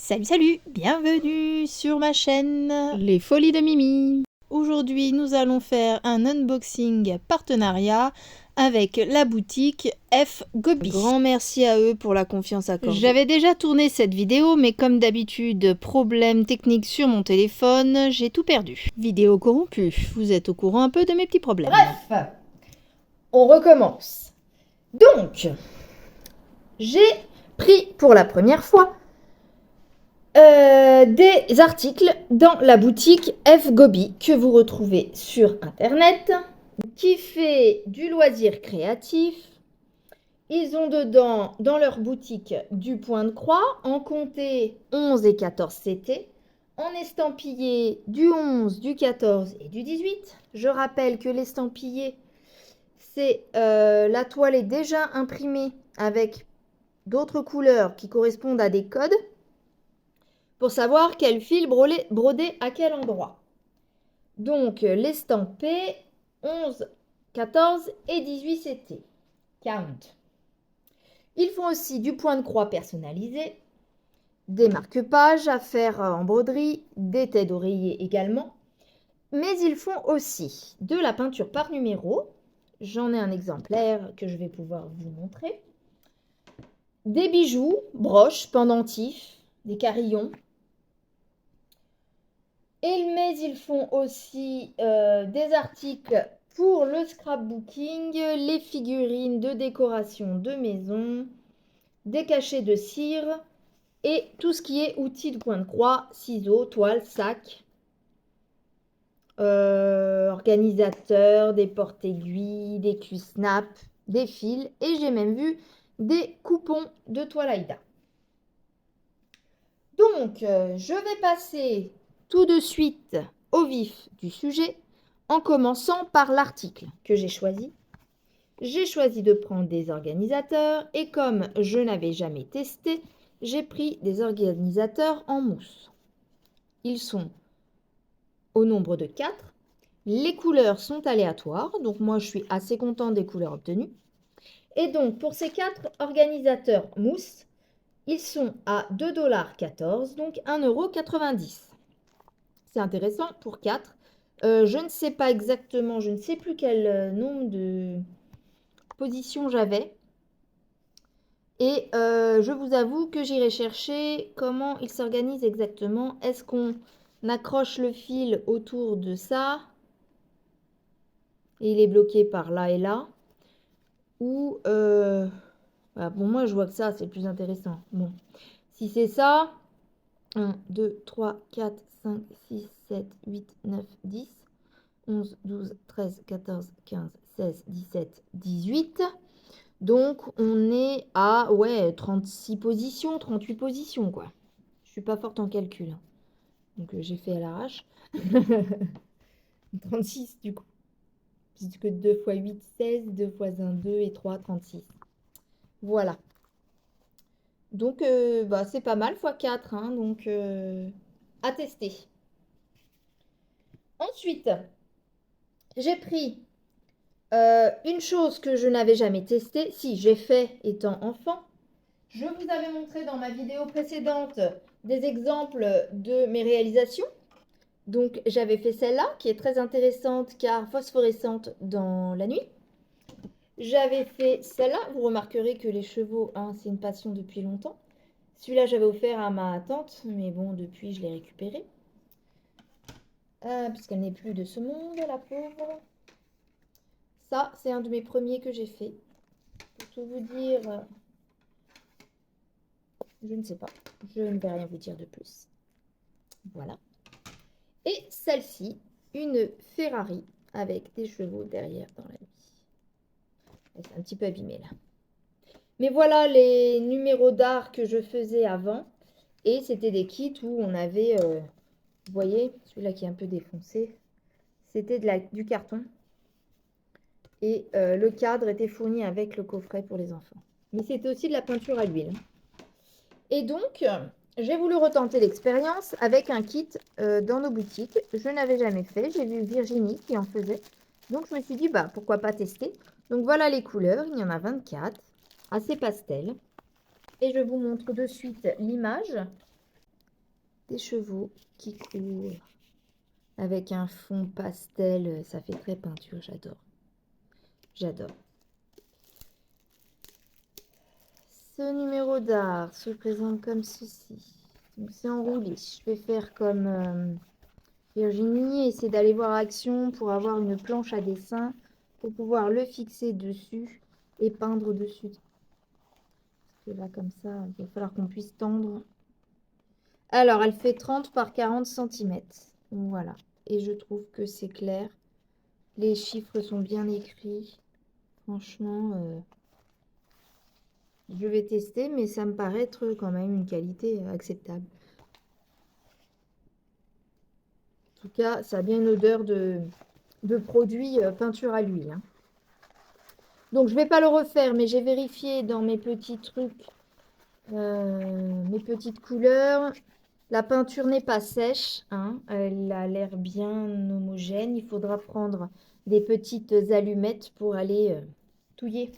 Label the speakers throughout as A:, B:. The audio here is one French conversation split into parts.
A: Salut salut, bienvenue sur ma chaîne.
B: Les folies de Mimi.
A: Aujourd'hui nous allons faire un unboxing partenariat avec la boutique F Gobi. Grand merci à eux pour la confiance accordée. J'avais déjà tourné cette vidéo mais comme d'habitude, problème technique sur mon téléphone, j'ai tout perdu. Vidéo corrompue, vous êtes au courant un peu de mes petits problèmes.
C: Bref, on recommence. Donc, j'ai pris pour la première fois des articles dans la boutique F Gobi que vous retrouvez sur internet, qui fait du loisir créatif. Ils ont dedans, dans leur boutique, du point de croix, en comté 11 et 14 CT, en estampillé du 11, du 14 et du 18. Je rappelle que l'estampillé, c'est la toile est déjà imprimée avec d'autres couleurs qui correspondent à des codes pour savoir quel fil broder à quel endroit. Donc, l'estampé 11, 14 et 18 CT. Count. Ils font aussi du point de croix personnalisé, des marque-pages à faire en broderie, des têtes d'oreiller également. Mais ils font aussi de la peinture par numéro. J'en ai un exemplaire que je vais pouvoir vous montrer. Des bijoux, broches, pendentifs, des carillons. Mais ils font aussi des articles pour le scrapbooking, les figurines de décoration de maison, des cachets de cire et tout ce qui est outils de point de croix, ciseaux, toiles, sacs, organisateurs, des porte-aiguilles, des cuissnaps, des fils et j'ai même vu des coupons de toile Aïda. Donc, je vais passer tout de suite au vif du sujet en commençant par l'article que j'ai choisi. J'ai choisi de prendre des organisateurs et comme je n'avais jamais testé, j'ai pris des organisateurs en mousse. Ils sont au nombre de 4. Les couleurs sont aléatoires, donc moi je suis assez contente des couleurs obtenues. Et donc pour ces 4 organisateurs mousse, ils sont à 2,14 $, donc 1,90 €. C'est intéressant pour 4. Je ne sais pas exactement, je ne sais plus quel nombre de positions j'avais. Et je vous avoue que j'irai chercher comment il s'organise exactement. Est-ce qu'on accroche le fil autour de ça et il est bloqué par là et là? Ou, voilà, bon, moi je vois que ça, c'est le plus intéressant. Bon, si c'est ça, 1, 2, 3, 4, 5, 6, 7, 8, 9, 10, 11, 12, 13, 14, 15, 16, 17, 18. Donc, on est à, ouais, 36 positions, 38 positions, quoi. Je suis pas forte en calcul. Donc, j'ai fait à l'arrache. 36, du coup. Puisque 2 x 8, 16, 2 x 1, 2 et 3, 36. Voilà. Donc, bah, c'est pas mal, x 4, hein, donc à tester. Ensuite, j'ai pris une chose que je n'avais jamais testée. Si, j'ai fait étant enfant. Je vous avais montré dans ma vidéo précédente des exemples de mes réalisations. Donc, j'avais fait celle-là, qui est très intéressante car phosphorescente dans la nuit. J'avais fait celle-là. Vous remarquerez que les chevaux, hein, c'est une passion depuis longtemps. Celui-là, j'avais offert à ma tante, mais bon, depuis, je l'ai récupéré. Puisqu'elle n'est plus de ce monde, la pauvre. Ça, c'est un de mes premiers que j'ai fait. Pour tout vous dire, je ne sais pas. Je ne vais rien vous dire de plus. Voilà. Et celle-ci, une Ferrari avec des chevaux derrière dans la nuit. C'est un petit peu abîmé là. Mais voilà les numéros d'art que je faisais avant. Et c'était des kits où on avait, vous voyez, celui-là qui est un peu défoncé, c'était du carton. Et le cadre était fourni avec le coffret pour les enfants. Mais c'était aussi de la peinture à l'huile. Et donc, j'ai voulu retenter l'expérience avec un kit dans nos boutiques. Je n'avais jamais fait. J'ai vu Virginie qui en faisait. Donc, je me suis dit, bah, pourquoi pas tester. Donc, voilà les couleurs. Il y en a 24, assez pastel. Et je vous montre de suite l'image. des chevaux qui courent avec un fond pastel. Ça fait très peinture, j'adore. J'adore. Ce numéro d'art se présente comme ceci. Donc c'est enroulé. Je vais faire comme Virginie, essayer d'aller voir Action pour avoir une planche à dessin pour pouvoir le fixer dessus et peindre dessus. Parce que là, comme ça, il va falloir qu'on puisse tendre. Alors, elle fait 30 par 40 cm. Voilà. Et je trouve que c'est clair. Les chiffres sont bien écrits. Franchement, je vais tester, mais ça me paraît être quand même une qualité acceptable. En tout cas, ça a bien une odeur de produit peinture à l'huile. Hein. Donc, je ne vais pas le refaire, mais j'ai vérifié dans mes petits trucs, mes petites couleurs. La peinture n'est pas sèche, hein. Elle a l'air bien homogène. Il faudra prendre des petites allumettes pour aller touiller,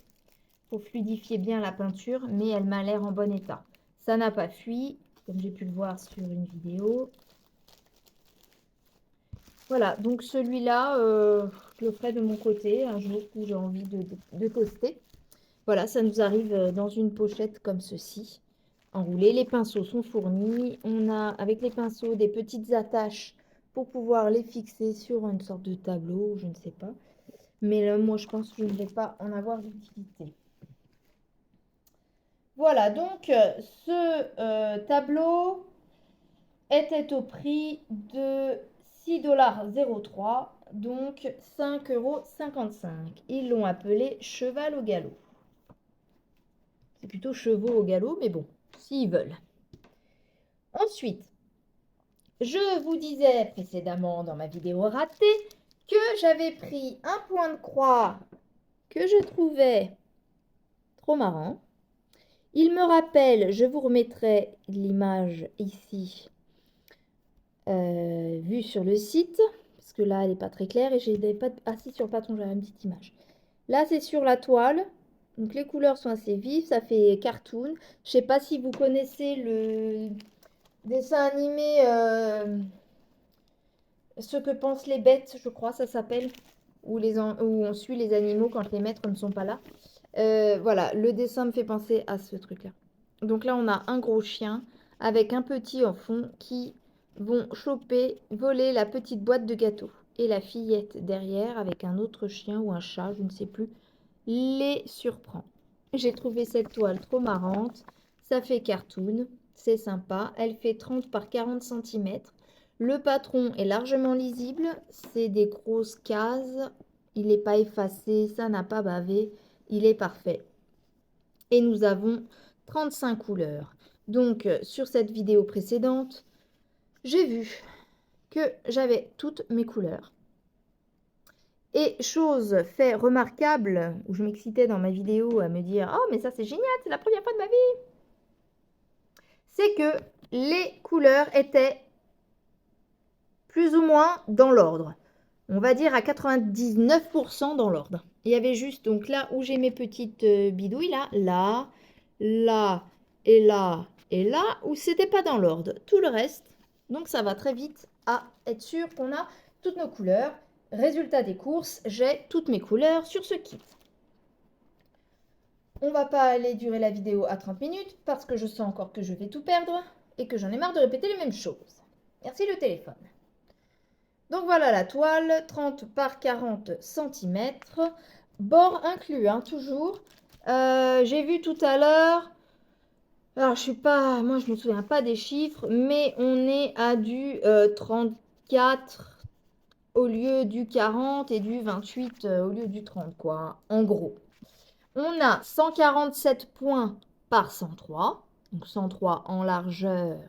C: pour fluidifier bien la peinture, mais elle m'a l'air en bon état. Ça n'a pas fui, comme j'ai pu le voir sur une vidéo. Voilà, donc celui-là, je le ferai de mon côté un jour où j'ai envie de tester. Voilà, ça nous arrive dans une pochette comme ceci, enroulée. Les pinceaux sont fournis. On a, avec les pinceaux, des petites attaches pour pouvoir les fixer sur une sorte de tableau, je ne sais pas. Mais là, moi, je pense que je ne vais pas en avoir d'utilité. Voilà, donc ce tableau était au prix de 6,03 $, donc 5,55 €. Ils l'ont appelé cheval au galop. C'est plutôt chevaux au galop, mais bon, s'ils veulent. Ensuite, je vous disais précédemment dans ma vidéo ratée que j'avais pris un point de croix que je trouvais trop marrant. Il me rappelle, je vous remettrai l'image ici, vue sur le site, parce que là, elle n'est pas très claire et j'ai pas assis sur le patron, j'avais une petite image. Là, c'est sur la toile. Donc, les couleurs sont assez vives, ça fait cartoon. Je ne sais pas si vous connaissez le dessin animé Ce que pensent les bêtes, je crois, ça s'appelle, où on suit les animaux quand les maîtres ne sont pas là. Voilà, le dessin me fait penser à ce truc-là. Donc là, on a un gros chien avec un petit en fond qui vont choper, voler la petite boîte de gâteau. Et la fillette derrière avec un autre chien ou un chat, je ne sais plus, les surprend. J'ai trouvé cette toile trop marrante. Ça fait cartoon, c'est sympa. Elle fait 30 par 40 cm. Le patron est largement lisible. C'est des grosses cases. Il n'est pas effacé, ça n'a pas bavé. Il est parfait. Et nous avons 35 couleurs. Donc, sur cette vidéo précédente, j'ai vu que j'avais toutes mes couleurs. Et chose fait remarquable, où je m'excitais dans ma vidéo à me dire « Oh, mais ça c'est génial, c'est la première fois de ma vie !» C'est que les couleurs étaient plus ou moins dans l'ordre. On va dire à 99% dans l'ordre. Il y avait juste, donc là où j'ai mes petites bidouilles, là, et là, et là, où c'était pas dans l'ordre. Tout le reste, donc ça va très vite à être sûr qu'on a toutes nos couleurs. Résultat des courses, j'ai toutes mes couleurs sur ce kit. On va pas aller durer la vidéo à 30 minutes parce que je sens encore que je vais tout perdre et que j'en ai marre de répéter les mêmes choses. Merci le téléphone. Donc voilà la toile, 30 par 40 cm, bord inclus, hein, toujours. J'ai vu tout à l'heure, alors moi je ne me souviens pas des chiffres, mais on est à du 34 au lieu du 40 et du 28 au lieu du 30, quoi, en gros. On a 147 points par 103, donc 103 en largeur,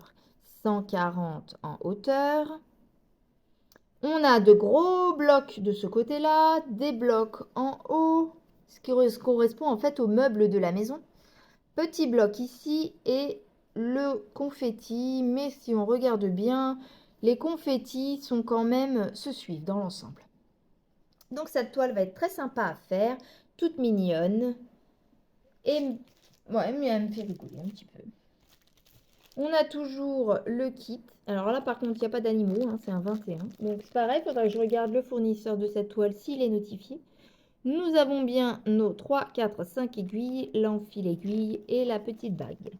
C: 140 en hauteur. On a de gros blocs de ce côté-là, des blocs en haut, ce qui correspond en fait aux meubles de la maison. Petit bloc ici et le confetti, mais si on regarde bien, les confettis sont quand même, se suivent dans l'ensemble. Donc cette toile va être très sympa à faire, toute mignonne. Et ouais, mais elle me fait rigoler un petit peu. On a toujours le kit. Alors là, par contre, il n'y a pas d'animaux, hein, c'est un 21. Donc c'est pareil, il faudra que je regarde le fournisseur de cette toile s'il est notifié. Nous avons bien nos 3, 4, 5 aiguilles, l'enfil aiguille et la petite bague.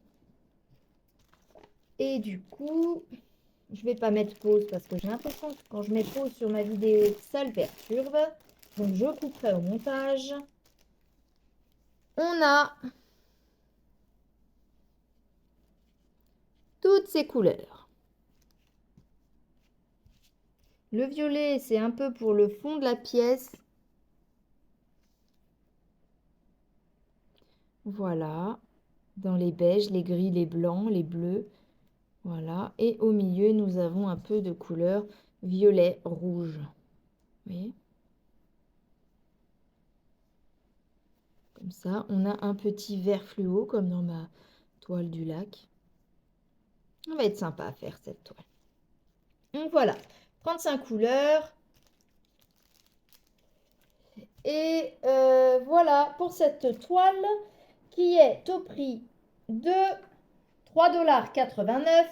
C: Et du coup, je ne vais pas mettre pause parce que j'ai l'impression que quand je mets pause sur ma vidéo, ça le perturbe. Donc je couperai au montage. On a toutes ces couleurs. Le violet, c'est un peu pour le fond de la pièce. Voilà. Dans les beiges, les gris, les blancs, les bleus. Voilà. Et au milieu, nous avons un peu de couleur violet, rouge. Vous voyez? Comme ça, on a un petit vert fluo, comme dans ma toile du lac. Ça va être sympa à faire, cette toile. Donc voilà, 35 couleurs. Et voilà pour cette toile qui est au prix de 3,89 $,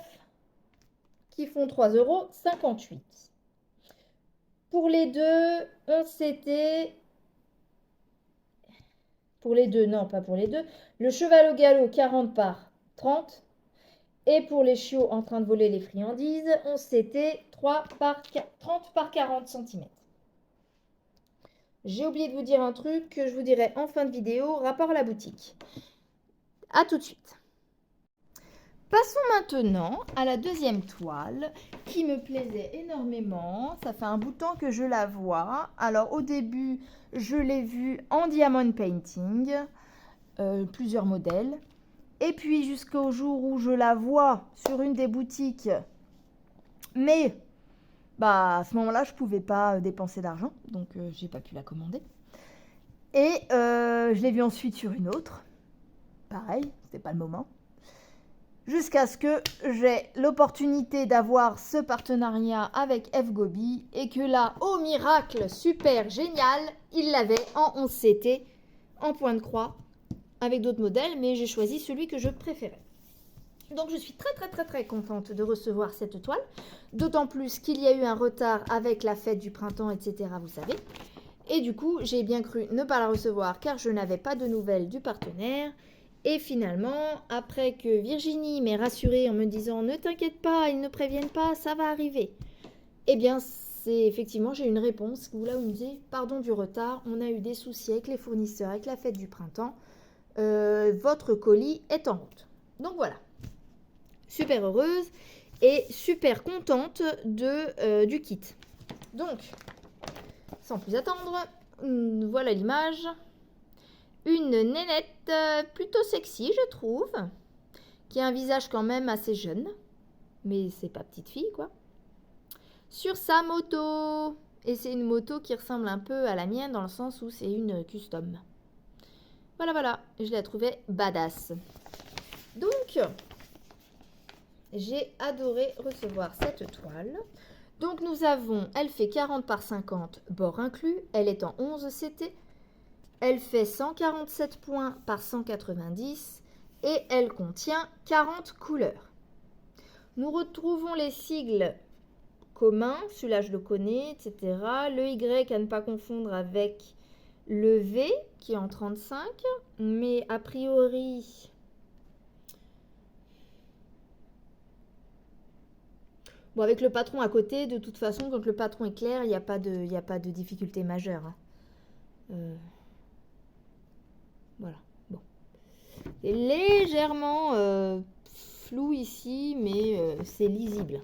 C: qui font 3,58 €. Pour les deux, on s'était... Pour les deux, non, pas pour les deux. Le cheval au galop, 40 par 30. Et pour les chiots en train de voler les friandises, on s'était 30 par 40 cm. J'ai oublié de vous dire un truc que je vous dirai en fin de vidéo, rapport à la boutique. A tout de suite. Passons maintenant à la deuxième toile qui me plaisait énormément. Ça fait un bout de temps que je la vois. Alors au début, je l'ai vue en diamond painting, plusieurs modèles. Et puis jusqu'au jour où je la vois sur une des boutiques. Mais à ce moment-là, je ne pouvais pas dépenser d'argent. Donc j'ai pas pu la commander. Et je l'ai vue ensuite sur une autre. Pareil, c'était pas le moment. Jusqu'à ce que j'ai l'opportunité d'avoir ce partenariat avec F-Gobi et que là, au miracle, super génial, il l'avait en 11 CT, en point de croix, avec d'autres modèles, mais j'ai choisi celui que je préférais. Donc je suis très contente de recevoir cette toile, d'autant plus qu'il y a eu un retard avec la fête du printemps, etc., vous savez. Et du coup, j'ai bien cru ne pas la recevoir car je n'avais pas de nouvelles du partenaire. Et finalement, après que Virginie m'ait rassurée en me disant « Ne t'inquiète pas, ils ne préviennent pas, ça va arriver », eh bien, c'est effectivement, j'ai une réponse où là où il me dit « Pardon du retard, on a eu des soucis avec les fournisseurs, avec la fête du printemps, votre colis est en route. » Donc voilà, super heureuse et super contente du kit. Donc, sans plus attendre, voilà l'image. Une nénette plutôt sexy, je trouve, qui a un visage quand même assez jeune, mais c'est pas petite fille, quoi. Sur sa moto. Et c'est une moto qui ressemble un peu à la mienne dans le sens où c'est une custom. Voilà, je la trouvais badass. Donc, j'ai adoré recevoir cette toile. Donc nous avons, elle fait 40 par 50, bord inclus, elle est en 11 CT. Elle fait 147 points par 190 et elle contient 40 couleurs. Nous retrouvons les sigles communs, celui-là je le connais, etc. Le Y à ne pas confondre avec le V qui est en 35, mais a priori... Bon, avec le patron à côté, de toute façon, quand le patron est clair, il n'y a pas de difficulté majeure. Voilà, bon. C'est légèrement flou ici, mais c'est lisible.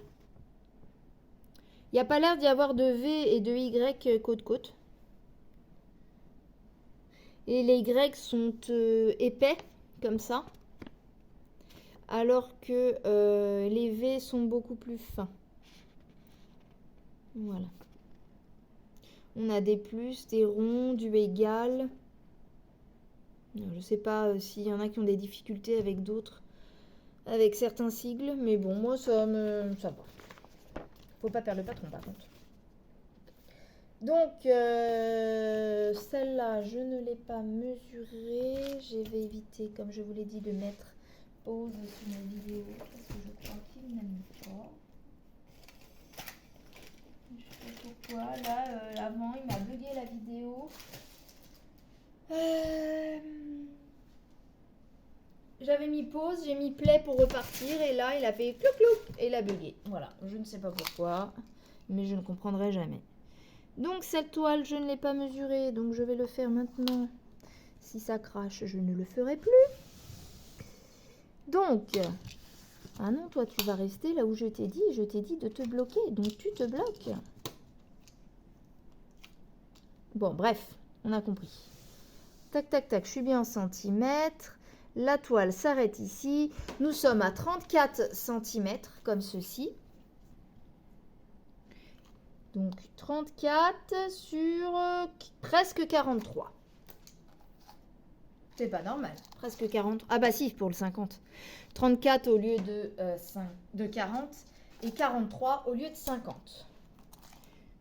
C: Il n'y a pas l'air d'y avoir de V et de Y côte-côte. Et les Y sont épais, comme ça. Alors que les V sont beaucoup plus fins. Voilà. On a des plus, des ronds, du égal. Je ne sais pas s'il y en a qui ont des difficultés avec d'autres, avec certains sigles, mais bon, moi ça va. Faut pas perdre le patron par contre. Donc, celle-là, je ne l'ai pas mesurée. Je vais éviter, comme je vous l'ai dit, de mettre pause sur mes vidéos parce que je crois qu'il n'aime pas. Je sais pas pourquoi. Là, avant, il m'a bugué la vidéo. J'avais mis pause, j'ai mis play pour repartir et là, il a fait clouc clouc et il a bugué. Voilà, je ne sais pas pourquoi, mais je ne comprendrai jamais. Donc cette toile, je ne l'ai pas mesurée, donc je vais le faire maintenant. Si ça crache, je ne le ferai plus. Donc, ah non, toi tu vas rester là où je t'ai dit de te bloquer, donc tu te bloques. Bon, bref, on a compris. Tac, tac, tac, je suis bien en centimètres. La toile s'arrête ici. Nous sommes à 34 cm, comme ceci. Donc 34 sur presque 43. C'est pas normal. Presque 40. Ah bah si, pour le 50. 34 au lieu de 40 et 43 au lieu de 50.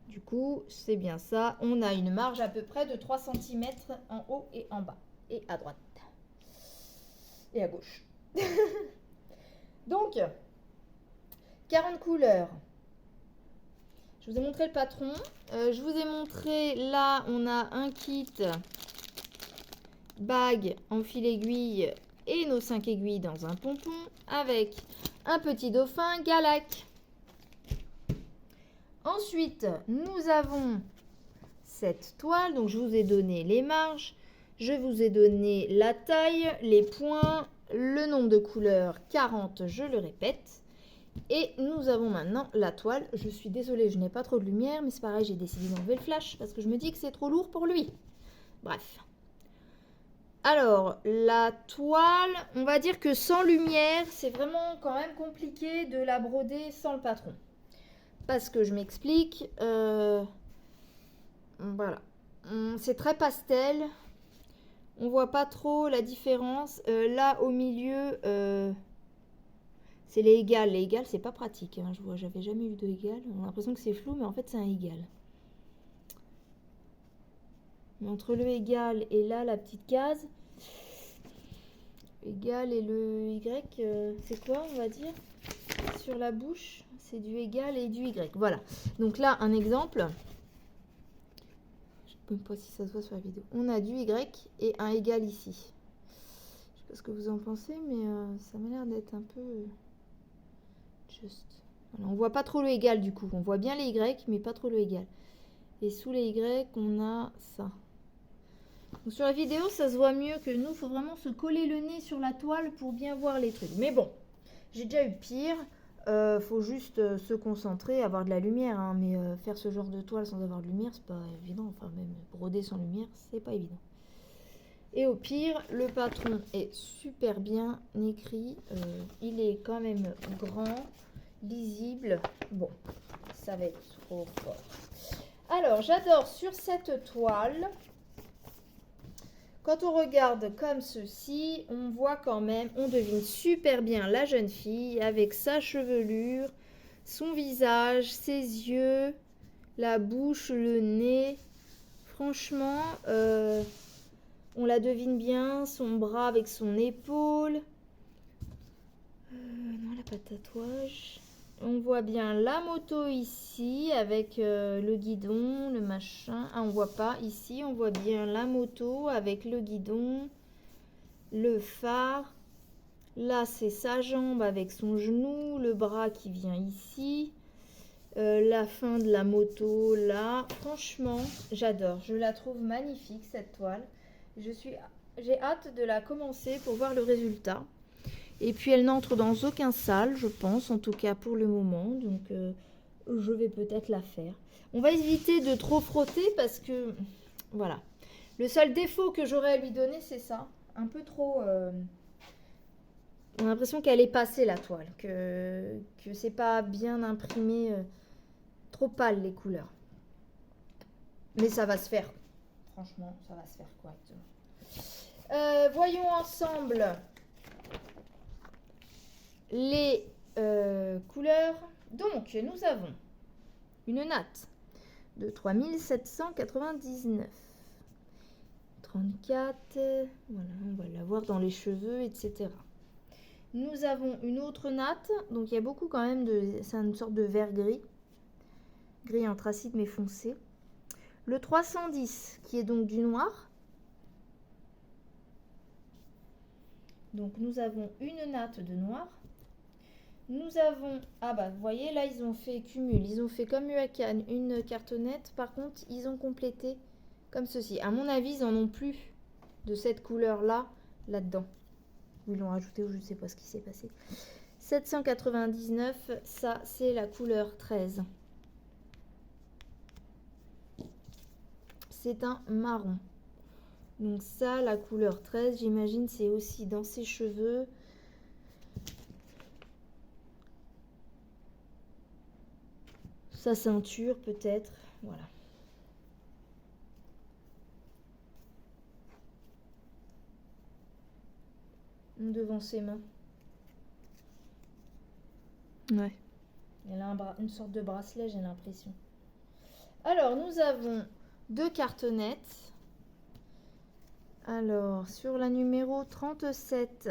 C: Du coup, c'est bien ça. On a une marge à peu près de 3 cm en haut et en bas. Et à droite. Et à gauche. Donc, 40 couleurs. Je vous ai montré le patron. Je vous ai montré, là, on a un kit bague en fil aiguille et nos 5 aiguilles dans un pompon avec un petit dauphin Galac. Ensuite, nous avons cette toile. Donc, je vous ai donné les marges. Je vous ai donné la taille, les points, le nombre de couleurs, 40, je le répète. Et nous avons maintenant la toile. Je suis désolée, je n'ai pas trop de lumière, mais c'est pareil, j'ai décidé d'enlever le flash parce que je me dis que c'est trop lourd pour lui. Bref. Alors, la toile, on va dire que sans lumière, c'est vraiment quand même compliqué de la broder sans le patron. Parce que je m'explique. Voilà. C'est très pastel. On voit pas trop la différence. Là, au milieu, c'est les égales. Les égales, c'est pas pratique. Hein. J'avais jamais eu de égales. On a l'impression que c'est flou, mais en fait, c'est un égal. Mais entre le égal et là, la petite case, égal et le Y, c'est quoi, on va dire? Sur la bouche, c'est du égal et du Y. Voilà. Donc là, un exemple. Je ne sais pas si ça se voit sur la vidéo. On a du Y et un égal ici. Je sais pas ce que vous en pensez, mais ça m'a l'air d'être un peu juste. Voilà, on voit pas trop le égal du coup. On voit bien les Y, mais pas trop le égal. Et sous les Y, on a ça. Donc sur la vidéo, ça se voit mieux que nous. Il faut vraiment se coller le nez sur la toile pour bien voir les trucs. Mais bon, j'ai déjà eu pire. Faut juste se concentrer, avoir de la lumière, hein, mais faire ce genre de toile sans avoir de lumière, c'est pas évident. Enfin, même broder sans lumière, c'est pas évident. Et au pire, le patron est super bien écrit. Il est quand même grand, lisible. Bon, ça va être trop fort. Alors, j'adore sur cette toile. Quand on regarde comme ceci, on voit quand même, on devine super bien la jeune fille avec sa chevelure, son visage, ses yeux, la bouche, le nez. Franchement, on la devine bien, son bras avec son épaule. Non, elle n'a pas de tatouage. On voit bien la moto ici avec le guidon, le machin. Ah, on voit pas ici. On voit bien la moto avec le guidon, le phare. Là, c'est sa jambe avec son genou, le bras qui vient ici. La fin de la moto là. Franchement, j'adore. Je la trouve magnifique cette toile. J'ai hâte de la commencer pour voir le résultat. Et puis elle n'entre dans aucun sale, je pense, en tout cas pour le moment. Donc je vais peut-être la faire. On va éviter de trop frotter parce que, voilà. Le seul défaut que j'aurais à lui donner, c'est ça. Un peu trop... On a l'impression qu'elle est passée la toile. Que c'est pas bien imprimé. Trop pâle les couleurs. Mais ça va se faire. Franchement, ça va se faire correctement. Voyons ensemble... les couleurs. Donc, nous avons une natte de 3799. 34, voilà, on va l'avoir dans les cheveux, etc. Nous avons une autre natte. Donc, il y a beaucoup quand même de... C'est une sorte de vert gris. Gris anthracite mais foncé. Le 310 qui est donc du noir. Donc, nous avons une natte de noir. Nous avons... Ah bah, vous voyez, là, ils ont fait cumul. Ils ont fait comme Huacan, une cartonnette. Par contre, ils ont complété comme ceci. À mon avis, ils en ont plus de cette couleur-là, là-dedans. Ou ils l'ont rajouté ou je ne sais pas ce qui s'est passé. 799, ça, c'est la couleur 13. C'est un marron. Donc ça, la couleur 13, j'imagine, c'est aussi dans ses cheveux. Sa ceinture, peut-être. Voilà. Devant ses mains.
A: Ouais.
C: Elle a une sorte de bracelet, j'ai l'impression. Alors, nous avons 2 cartonnettes. Alors, sur la numéro 37,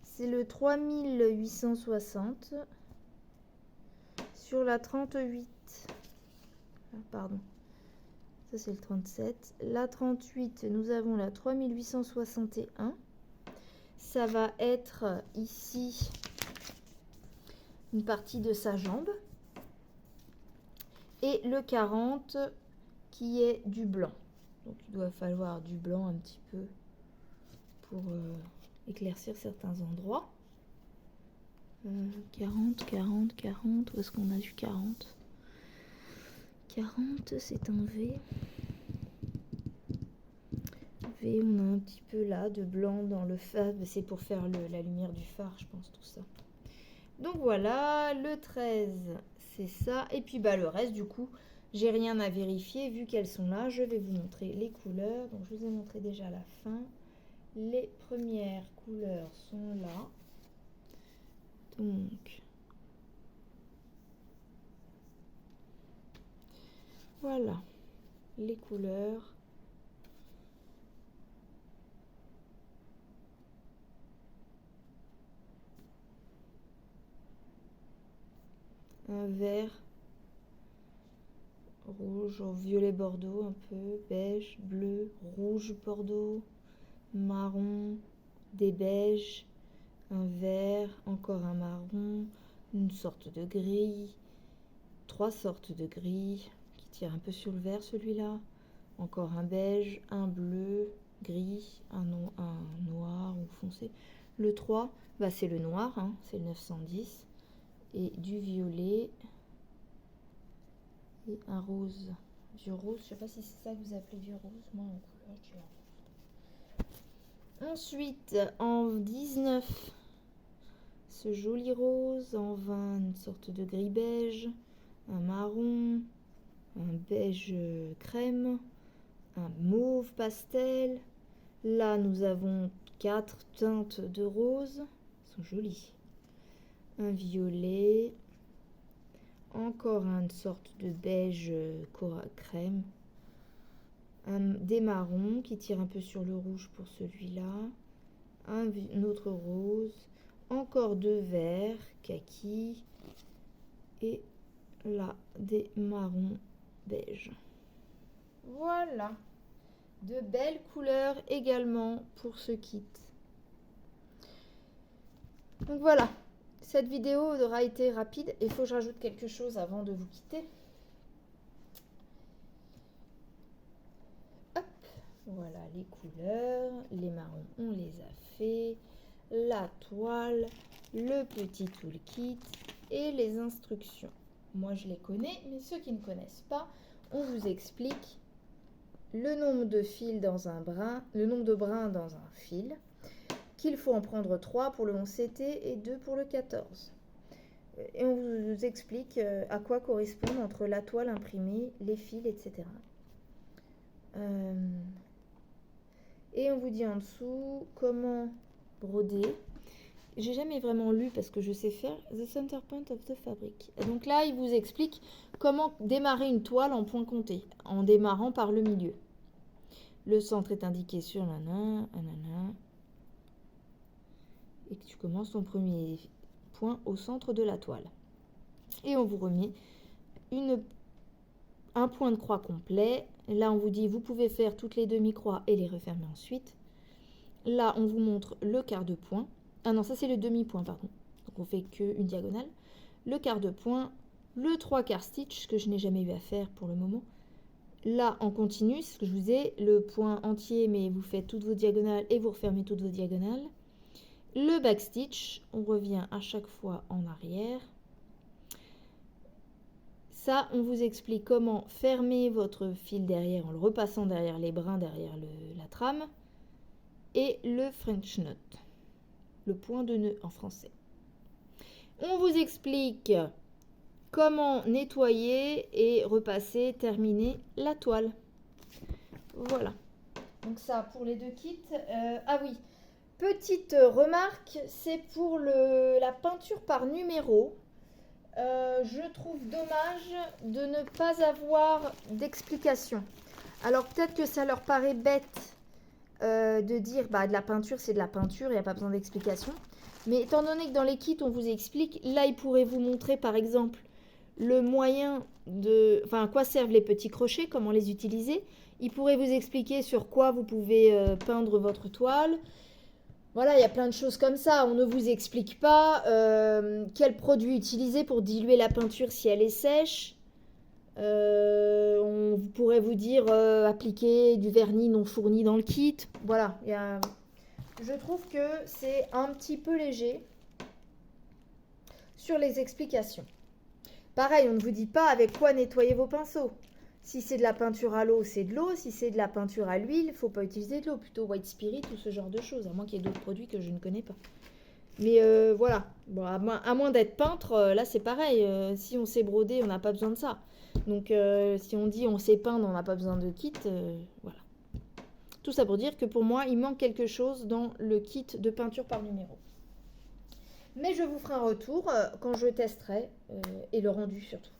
C: c'est le 3860. Sur la 38, pardon, ça c'est le 37. La 38, nous avons la 3861. Ça va être ici une partie de sa jambe. Et le 40 qui est du blanc. Donc il doit falloir du blanc un petit peu pour éclaircir certains endroits.
A: 40, 40, 40. Où est-ce qu'on a du 40? 40, c'est un V. V, on a un petit peu là de blanc dans le phare. C'est pour faire la lumière du phare, je pense, tout ça. Donc voilà, le 13, c'est ça. Et puis bah, le reste, du coup, j'ai rien à vérifier vu qu'elles sont là. Je vais vous montrer les couleurs. Donc je vous ai montré déjà à la fin. Les premières couleurs sont là. Donc, voilà les couleurs. Un vert, rouge, violet bordeaux un peu, beige, bleu, rouge bordeaux, marron, des beiges, un vert, encore un marron, une sorte de gris, 3 sortes de gris qui tirent un peu sur le vert celui-là, encore un beige, un bleu, gris, un noir ou foncé. Le 3, bah c'est le noir, hein, c'est le 910, et du violet et un rose. Du rose, je sais pas si c'est ça que vous appelez du rose, moi en couleur je dis rose. Ensuite, en 19, ce joli rose, en 20, une sorte de gris beige, un marron, un beige crème, un mauve pastel. Là, nous avons 4 teintes de rose, elles sont jolies. Un violet, encore une sorte de beige crème, des marrons qui tirent un peu sur le rouge pour celui-là, un autre rose, encore 2 verts, kaki, et là des marrons beige. Voilà, de belles couleurs également pour ce kit. Donc voilà, cette vidéo aura été rapide. Il faut que je rajoute quelque chose avant de vous quitter. Hop, voilà les couleurs, les marrons on les a fait, la toile, le petit toolkit et les instructions. Moi je les connais, mais ceux qui ne connaissent pas, on vous explique le nombre de fils dans un brin, le nombre de brins dans un fil, qu'il faut en prendre 3 pour le 11 CT et 2 pour le 14. Et on vous explique à quoi correspondent entre la toile imprimée, les fils, etc. Et on vous dit en dessous comment broder. J'ai jamais vraiment lu parce que je sais faire The Center Point of the Fabric. Et donc là, il vous explique comment démarrer une toile en point compté, en démarrant par le milieu. Le centre est indiqué sur nanana.
C: et que tu commences ton premier point au centre de la toile. Et on vous remet un point de croix complet. Là, on vous dit, vous pouvez faire toutes les demi-croix et les refermer ensuite. Là, on vous montre le quart de point. Ah non, ça c'est le demi-point, pardon. Donc on fait qu'une diagonale. Le quart de point, le 3/4 stitch, que je n'ai jamais eu à faire pour le moment. Là, en continu, c'est ce que je vous ai, le point entier, mais vous faites toutes vos diagonales et vous refermez toutes vos diagonales. Le backstitch, on revient à chaque fois en arrière. Ça, on vous explique comment fermer votre fil derrière en le repassant derrière les brins, derrière la trame. Et le French knot, le point de nœud en français. On vous explique comment nettoyer et repasser, terminer la toile. Voilà. Donc ça pour les deux kits. Ah oui, petite remarque, c'est pour la peinture par numéro. Je trouve dommage de ne pas avoir d'explication. Alors peut-être que ça leur paraît bête de dire de la peinture c'est de la peinture, il n'y a pas besoin d'explication. Mais étant donné que dans les kits on vous explique, là il pourrait vous montrer par exemple le moyen de... Enfin à quoi servent les petits crochets, comment les utiliser. Il pourrait vous expliquer sur quoi vous pouvez peindre votre toile. Voilà, il y a plein de choses comme ça. On ne vous explique pas quel produit utiliser pour diluer la peinture si elle est sèche. On pourrait vous dire appliquer du vernis non fourni dans le kit. Voilà, je trouve que c'est un petit peu léger sur les explications. Pareil, on ne vous dit pas avec quoi nettoyer vos pinceaux. Si c'est de la peinture à l'eau, c'est de l'eau. Si c'est de la peinture à l'huile, il ne faut pas utiliser de l'eau. Plutôt white spirit ou ce genre de choses, à moins qu'il y ait d'autres produits que je ne connais pas. Mais voilà, bon, à moins d'être peintre, là c'est pareil. Si on sait broder, on n'a pas besoin de ça. Donc si on dit on sait peindre, on n'a pas besoin de kit, voilà. Tout ça pour dire que pour moi, il manque quelque chose dans le kit de peinture par numéro. Mais je vous ferai un retour quand je testerai et le rendu surtout.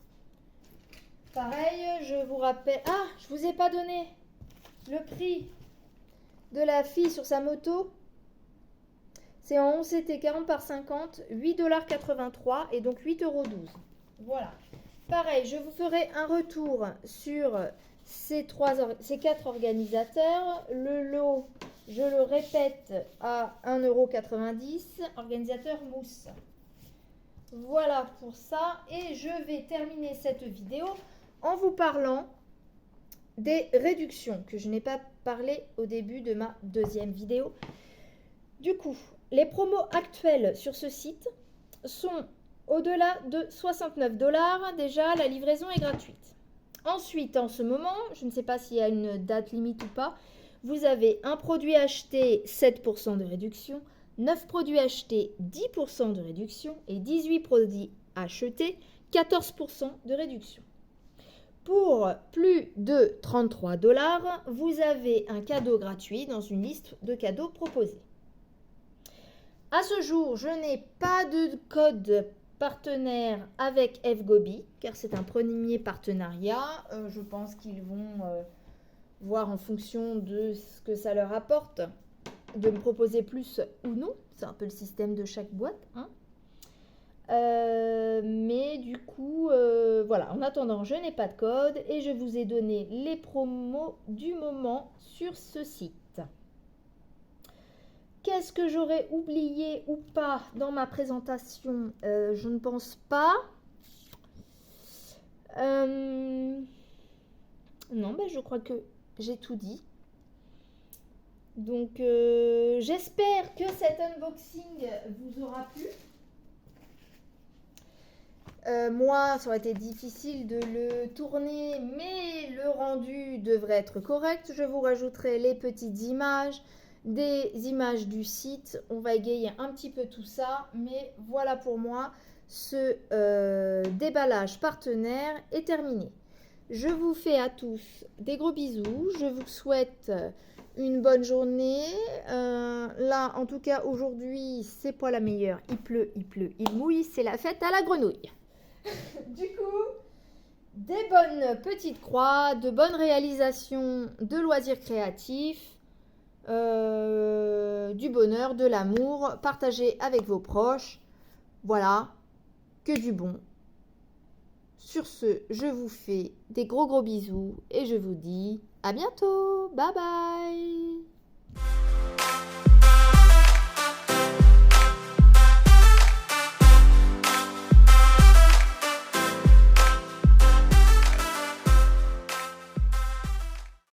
C: Pareil, je vous rappelle... Ah, je vous ai pas donné le prix de la fille sur sa moto. C'est en 11CT 40 par 50, 8,83 $ et donc 8,12 €. Voilà. Pareil, je vous ferai un retour sur ces 4 organisateurs. Le lot, je le répète, à 1,90 €, organisateur mousse. Voilà pour ça. Et je vais terminer cette vidéo en vous parlant des réductions que je n'ai pas parlé au début de ma deuxième vidéo. Du coup, les promos actuels sur ce site sont au-delà de 69 $. Déjà, la livraison est gratuite. Ensuite, en ce moment, je ne sais pas s'il y a une date limite ou pas, vous avez un produit acheté, 7% de réduction, 9 produits achetés, 10% de réduction et 18 produits achetés, 14% de réduction. Pour plus de 33 $, vous avez un cadeau gratuit dans une liste de cadeaux proposés. À ce jour, je n'ai pas de code partenaire avec FGobi, car c'est un premier partenariat. Je pense qu'ils vont voir en fonction de ce que ça leur apporte, de me proposer plus ou non. C'est un peu le système de chaque boîte, hein. Mais du coup, voilà, en attendant, je n'ai pas de code et je vous ai donné les promos du moment sur ce site. Qu'est-ce que j'aurais oublié ou pas dans ma présentation? Je ne pense pas. Non, je crois que j'ai tout dit. Donc, j'espère que cet unboxing vous aura plu. Moi, ça aurait été difficile de le tourner, mais le rendu devrait être correct. Je vous rajouterai les petites images, des images du site. On va égayer un petit peu tout ça, mais voilà pour moi, ce déballage partenaire est terminé. Je vous fais à tous des gros bisous. Je vous souhaite une bonne journée. Là, en tout cas, aujourd'hui, c'est pas la meilleure. Il pleut, il mouille. C'est la fête à la grenouille. Du coup, des bonnes petites croix, de bonnes réalisations de loisirs créatifs. du bonheur, de l'amour, partagez avec vos proches. Voilà, que du bon. Sur ce, je vous fais des gros bisous et je vous dis à bientôt. Bye bye.